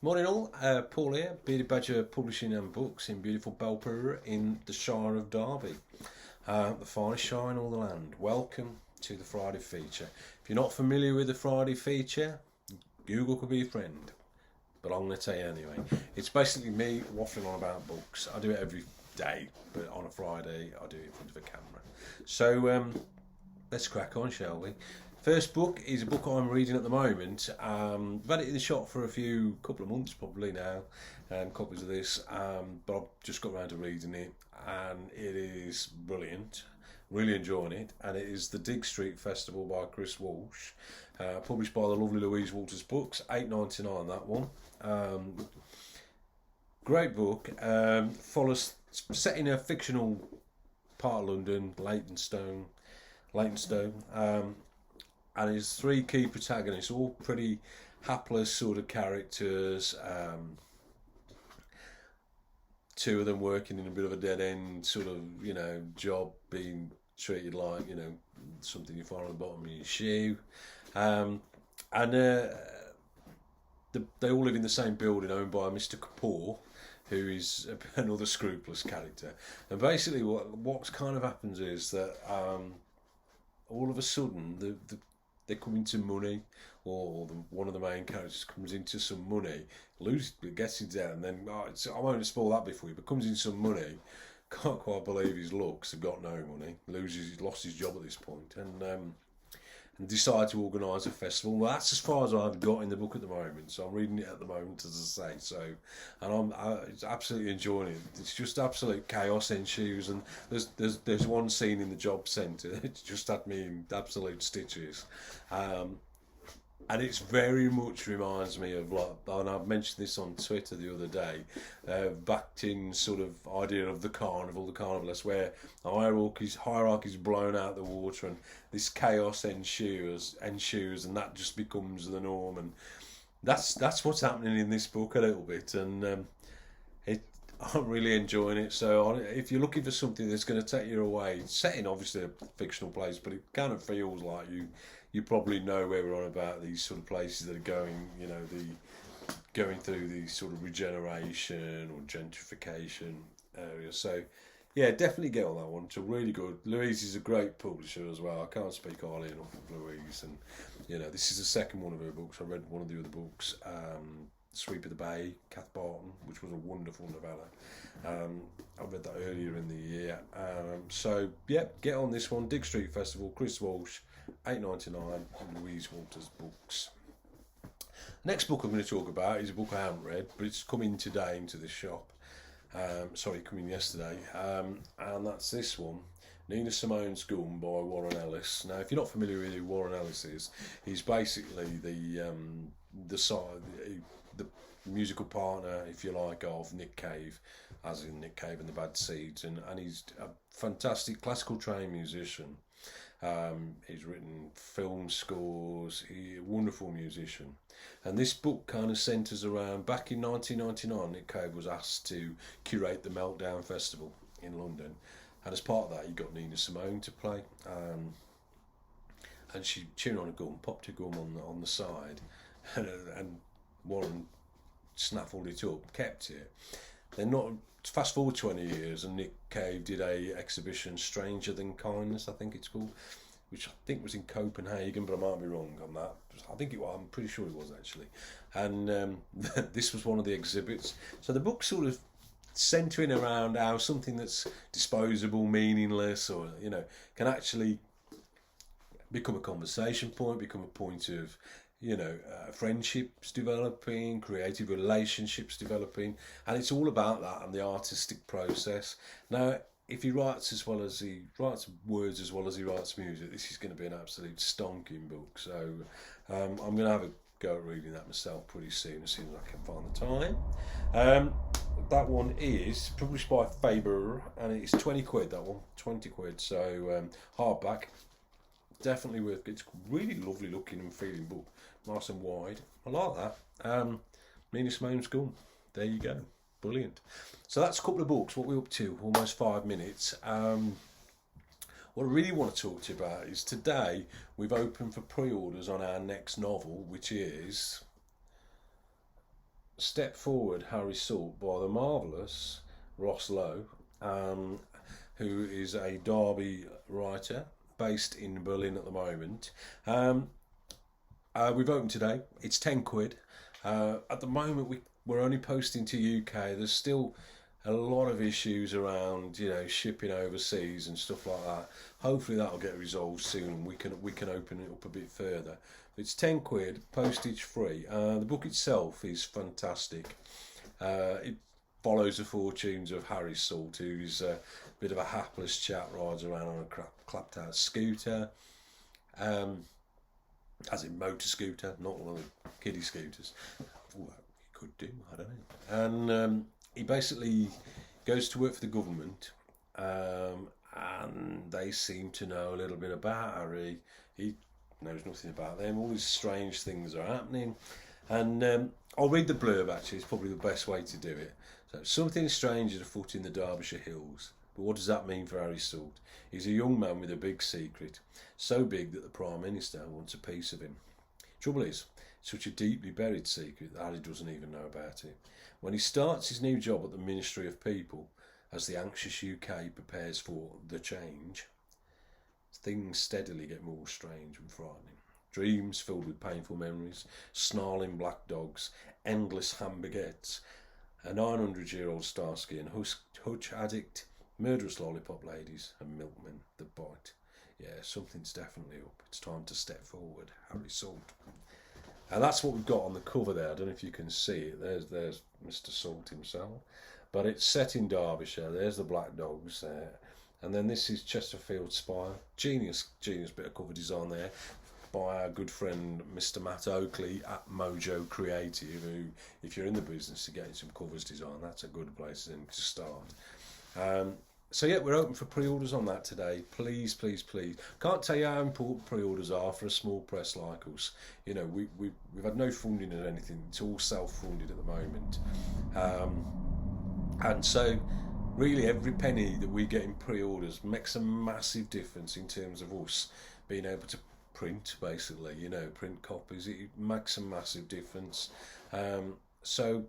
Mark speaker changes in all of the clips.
Speaker 1: Morning all, Paul here, Bearded Badger Publishing and Books in beautiful Belper in the Shire of Derby, the finest shire in all the land. Welcome to the Friday feature. If you're not familiar with the Friday feature, Google could be your friend, but I'm going to tell you anyway. It's basically me waffling on about books. I do it every day, but on a Friday I do it in front of a camera. So let's crack on, shall we? First book is a book I'm reading at the moment. I've had it in the shop for a couple of months probably now, copies of this, but I've just got around to reading it, and it is brilliant. Really enjoying it, and it is the Dig Street Festival by Chris Walsh, published by the lovely Louise Walters Books, £8.99 that one. Great book. Follows set in a fictional part of London, Leytonstone. And it's three key protagonists, all pretty hapless sort of characters. Two of them working in a bit of a dead end sort of, job, being treated like, something you find on the bottom of your shoe. They all live in the same building owned by Mr. Kapoor, who is another scrupulous character. And basically what kind of happens is that all of a sudden they come into money, or one of the main characters comes into some money, gets it down, and then I won't spoil that before you, but comes in some money, can't quite believe his lucks, have got no money, lost his job at this point, and decide to organise a festival. Well, that's as far as I've got in the book at the moment, so I'm reading it at the moment, as I say. So, and I'm absolutely enjoying it. It's just absolute chaos ensues, and there's one scene in the job centre. It's just had me in absolute stitches, and it's very much reminds me of, like, and I've mentioned this on Twitter the other day, backed in sort of idea of the carnivalist, where hierarchy's blown out the water and this chaos ensues, and that just becomes the norm, and that's what's happening in this book a little bit, and I'm really enjoying it. So if you're looking for something that's going to take you away, it's set in obviously a fictional place, but it kind of feels like you probably know where we're on about these sort of places that are going through the sort of regeneration or gentrification area. So yeah, definitely get on that one. It's a really good. Louise is a great publisher as well. I can't speak highly enough of Louise, and this is the second one of her books. I read one of the other books, Sweep of the Bay, Kath Barton, which was a wonderful novella. I read that earlier in the year. So yeah, get on this one. Dig Street Festival, Chris Walsh, £8.99, Louise Walters Books. Next book I'm going to talk about is a book I haven't read, but it's coming today into the shop. Coming yesterday, and that's this one, Nina Simone's Gun by Warren Ellis. Now, if you're not familiar with who Warren Ellis is, he's basically the musical partner, if you like, of Nick Cave, as in Nick Cave and the Bad Seeds, and he's a fantastic classical trained musician. He's written film scores. He's a wonderful musician. And this book kind of centres around, back in 1999, Nick Cave was asked to curate the Meltdown Festival in London. And as part of that, he got Nina Simone to play. And she chewed on a gum, popped a gum on the side, and Warren snaffled it up, kept it. Then fast forward 20 years, and Nick Cave did a exhibition, Stranger Than Kindness, I think it's called, which I think was in Copenhagen, but I might be wrong on that. I'm pretty sure it was actually. And this was one of the exhibits. So the book's sort of centering around how something that's disposable, meaningless, or can actually become a conversation point, become a point of friendships developing, creative relationships developing, and it's all about that and the artistic process. Now, if he writes words as well as he writes music, this is going to be an absolute stonking book. So I'm going to have a go at reading that myself pretty soon, as I can find the time. That one is published by Faber, and it's £20. That one, £20. So hardback. Definitely worth it. It's really lovely looking and feeling book. Nice and wide. I like that. Nina Simone's Gun. There you go. Brilliant. So that's a couple of books. What we're up to, almost 5 minutes. What I really want to talk to you about is today we've opened for pre-orders on our next novel, which is Step Forward, Harry Salt by the marvellous Ross Lowe, who is a Derby writer based in Berlin at the moment. We've opened today. It's £10. At the moment, we're only posting to UK. There's still a lot of issues around, shipping overseas and stuff like that. Hopefully that'll get resolved soon, and we can open it up a bit further. But it's £10, postage free. The book itself is fantastic. It follows the fortunes of Harry Salt, who's a bit of a hapless chap, rides around on a clapped out scooter. As in motor scooter, not one of the kiddie scooters. Well, he could do, I don't know. And he basically goes to work for the government, and they seem to know a little bit about Harry. He knows nothing about them. All these strange things are happening. And I'll read the blurb, actually. It's probably the best way to do it. So, something strange is afoot in the Derbyshire hills. But what does that mean for Harry Salt? He's a young man with a big secret, so big that the Prime Minister wants a piece of him. Trouble is, it's such a deeply buried secret that Harry doesn't even know about it. When he starts his new job at the Ministry of People, as the anxious UK prepares for the change, things steadily get more strange and frightening. Dreams filled with painful memories, snarling black dogs, endless ham baguettes, a 900-year-old Starsky and Hutch addict, murderous lollipop ladies, and milkmen that bite. Yeah, something's definitely up. It's time to step forward, Harry Salt. And that's what we've got on the cover there. I don't know if you can see it. There's Mr. Salt himself. But it's set in Derbyshire. There's the black dogs there. And then this is Chesterfield Spire. Genius bit of cover design there by our good friend Mr. Matt Oakley at Mojo Creative, who, if you're in the business of getting some covers designed, that's a good place to start. So yeah, we're open for pre-orders on that today. Please, please, please. Can't tell you how important pre-orders are for a small press like us. We've had no funding or anything. It's all self-funded at the moment. And so really every penny that we get in pre-orders makes a massive difference in terms of us being able to print, basically, print copies. It makes a massive difference. So,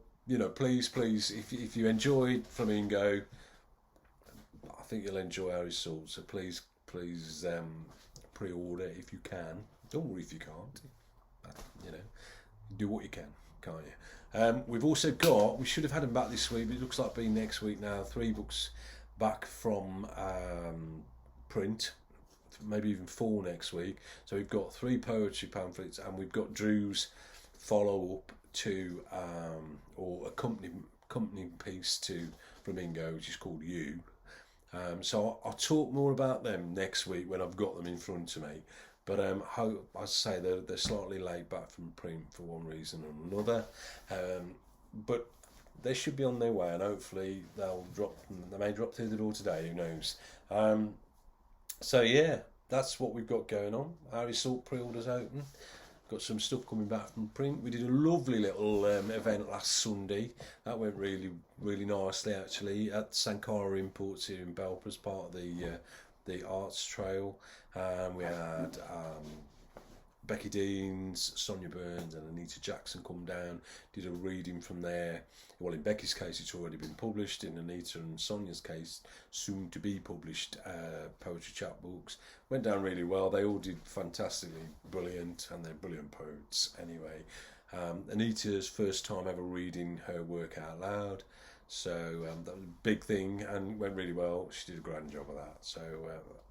Speaker 1: please, if you enjoyed Flamingo, I think you'll enjoy Harry Salt. So please, pre-order if you can. Don't worry if you can't. Do what you can, can't you? We've also got, we should have had them back this week, but it looks like being next week now, 3 books back from print, maybe even 4 next week. So we've got 3 poetry pamphlets, and we've got Drew's follow-up to, or accompanying piece to Flamingo, which is called You. So I'll talk more about them next week when I've got them in front of me. But I say they're slightly laid back from print for one reason or another. But they should be on their way, and hopefully they'll drop. They may drop through the door today. Who knows? So yeah, that's what we've got going on. Harry Salt pre-orders open. Got some stuff coming back from print. We did a lovely little event last Sunday. That went really, really nicely, actually, at Sankara Imports here in Belper as part of the Arts Trail. We had Becky Deans, Sonia Burns and Anita Jackson come down, did a reading from there. Well, in Becky's case, it's already been published. In Anita and Sonia's case, soon to be published poetry chapbooks. Went down really well. They all did fantastically brilliant, and they're brilliant poets anyway. Anita's first time ever reading her work out loud. So that was a big thing and went really well. She did a grand job of that. So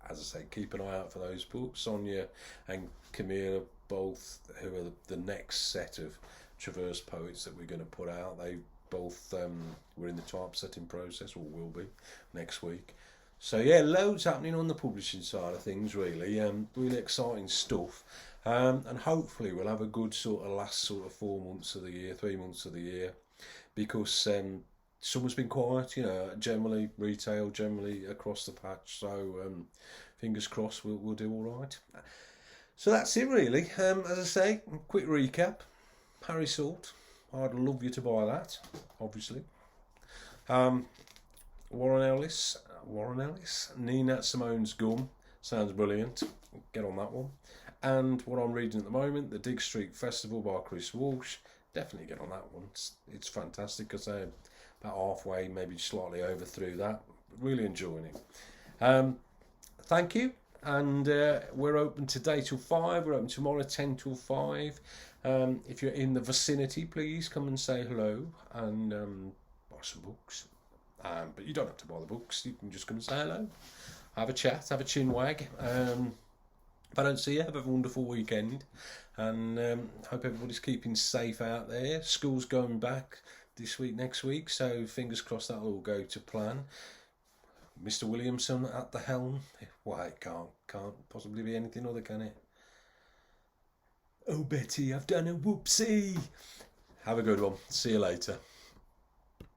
Speaker 1: as I say, keep an eye out for those books. Sonia and Camilla, both, who are the next set of Traverse poets that we're going to put out. They both were in the typesetting process, or will be, next week. So yeah, loads happening on the publishing side of things, really. Really exciting stuff. And hopefully we'll have a good sort of last sort of 4 months of the year, 3 months of the year, because summer's been quiet, generally retail, generally across the patch. So fingers crossed we'll do all right. So that's it, really. As I say, quick recap. Harry Salt, I'd love you to buy that, obviously. Warren Ellis, Nina Simone's Gum, sounds brilliant. Get on that one. And what I'm reading at the moment, the Dig Street Festival by Chris Walsh. definitely get on that one. It's fantastic because they're about halfway, maybe slightly over through that. Really enjoying it. Thank you. And we're open today till 5. We're open tomorrow 10 till 5. If you're in the vicinity, please come and say hello and buy some books. But you don't have to buy the books. You can just come and say hello. Have a chat, have a chin wag. If I don't see you, have a wonderful weekend. And hope everybody's keeping safe out there. School's going back this week, next week. So fingers crossed that'll all go to plan. Mr. Williamson at the helm. Why, it can't possibly be anything other, can it? Oh, Betty, I've done a whoopsie. Have a good one. See you later.